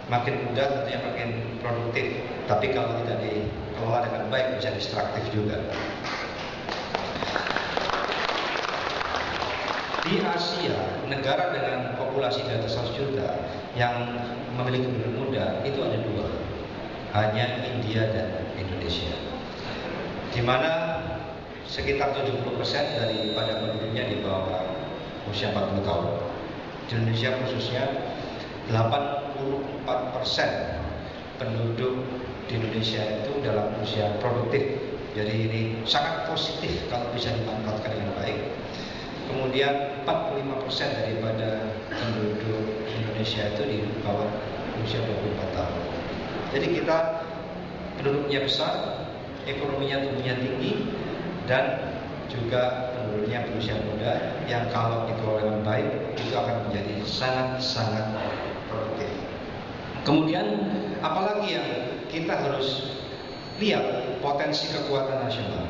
Makin muda tentunya makin produktif, tapi kalau tidak dikelola dengan baik bisa destruktif juga. Di Asia, negara dengan populasi di atas 100 juta yang memiliki penduduk muda itu ada dua, hanya India dan Indonesia, di mana sekitar 70% daripada penduduknya di bawah usia 40 tahun. Di Indonesia khususnya 84% penduduk di Indonesia itu dalam usia produktif. Jadi ini sangat positif kalau bisa dimanfaatkan dengan baik. Kemudian 45% daripada penduduk Indonesia itu di bawah usia 24 tahun. Jadi kita penduduknya besar, ekonominya tumbuhnya tinggi, dan juga penduduknya berusia muda yang kalau dikelola dengan baik itu akan menjadi sangat-sangat produktif. Kemudian apalagi yang kita harus lihat potensi kekuatan nasional.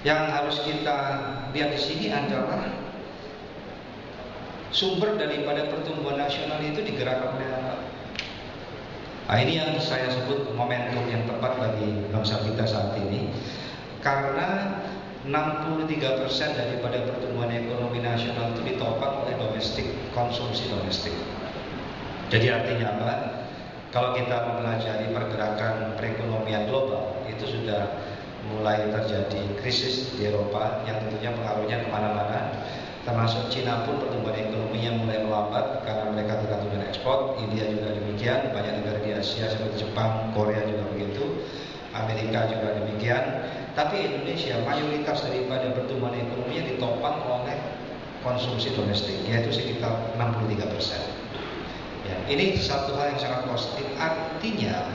Yang harus kita lihat di sini adalah sumber daripada pertumbuhan nasional itu digerakkan oleh apa? Nah, ini yang saya sebut momentum yang tepat bagi bangsa kita saat ini, karena 63% daripada pertumbuhan ekonomi nasional itu ditopang oleh konsumsi domestik. Jadi artinya apa? Kalau kita mempelajari pergerakan perekonomian global, itu sudah mulai terjadi krisis di Eropa yang tentunya pengaruhnya kemana-mana. Termasuk Cina pun pertumbuhan ekonominya mulai melambat karena mereka tergantung dengan ekspor. India juga demikian, banyak negara di Asia seperti Jepang, Korea juga begitu, Amerika juga demikian. Tapi Indonesia mayoritas daripada pertumbuhan ekonominya ditopang oleh konsumsi domestik, yaitu sekitar 63%. Ya, ini satu hal yang sangat positif. Artinya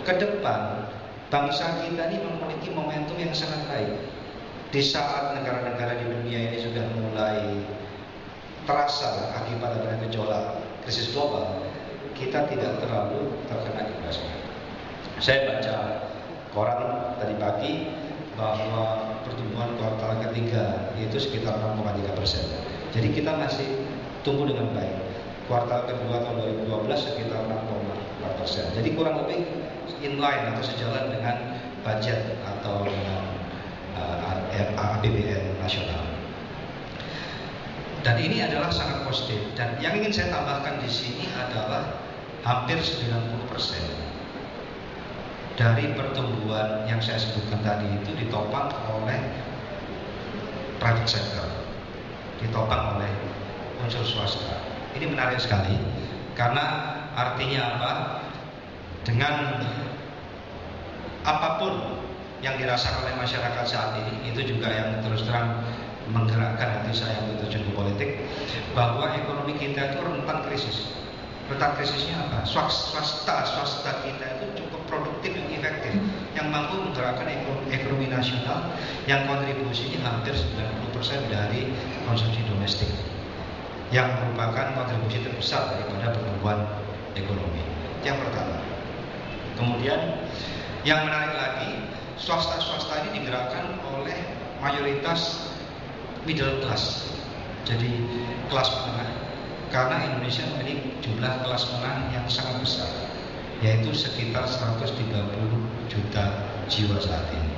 ke depan bangsa kita ini memiliki momentum yang sangat baik. Di saat negara-negara di dunia ini sudah mulai terasa akibat adanya gejolak krisis global, kita tidak terlalu terkena imbasnya. Saya baca koran tadi pagi bahwa pertumbuhan kuartal ketiga itu sekitar 6,3%. Jadi kita masih tumbuh dengan baik. Kuartal kedua tahun 2012 sekitar 6,4%. Jadi kurang lebih inline atau sejalan dengan budget atau dengan APBN nasional. Dan ini adalah sangat positif. Dan yang ingin saya tambahkan di sini adalah hampir 90% dari pertumbuhan yang saya sebutkan tadi itu ditopang oleh private sector, ditopang oleh unsur swasta. Ini menarik sekali karena artinya apa? Dengan apapun yang dirasakan oleh masyarakat saat ini, itu juga yang terus terang menggerakkan hati saya untuk terjun ke politik, bahwa ekonomi kita itu rentan krisis. Rentan krisisnya apa? Swasta kita itu cukup produktif dan efektif, yang mampu menggerakkan ekonomi nasional yang kontribusinya hampir 90% dari konsumsi domestik, yang merupakan kontribusi terbesar daripada pertumbuhan ekonomi. Yang pertama. Kemudian yang menarik lagi, swasta ini digerakkan oleh mayoritas middle class, jadi kelas menengah. Karena Indonesia memiliki jumlah kelas menengah yang sangat besar, yaitu sekitar 130 juta jiwa saat ini.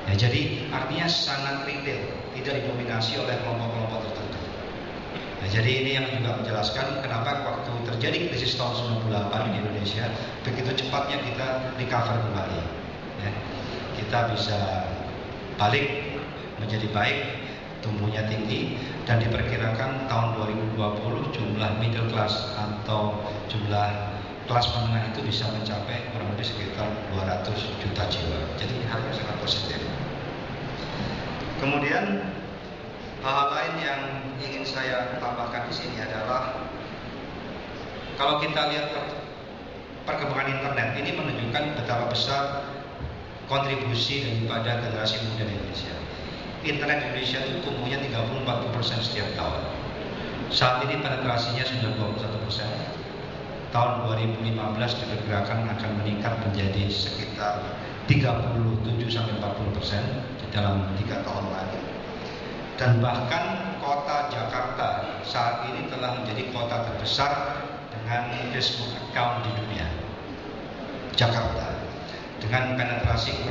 Ya, jadi artinya sangat retail, tidak didominasi oleh kelompok-kelompok tertentu. Nah, jadi ini yang juga menjelaskan kenapa waktu terjadi krisis tahun 98 di Indonesia, begitu cepatnya kita recover kembali. Ya, kita bisa balik menjadi baik, tumbuhnya tinggi, dan diperkirakan tahun 2020 jumlah middle class atau jumlah kelas menengah itu bisa mencapai kurang lebih sekitar 200 juta jiwa. Jadi hal yang sangat positif. Kemudian hal lain yang ingin saya tambahkan di sini adalah kalau kita lihat perkembangan internet ini menunjukkan betapa besar kontribusi daripada generasi muda di Indonesia. Internet Indonesia itu tumbuhnya 30-40% setiap tahun. Saat ini penetrasinya sudah 21%. Tahun 2015 diperkirakan akan meningkat menjadi sekitar 37-40% di dalam 3 tahun lagi. Dan bahkan kota Jakarta saat ini telah menjadi kota terbesar dengan Facebook account di dunia. Jakarta dengan penetrasi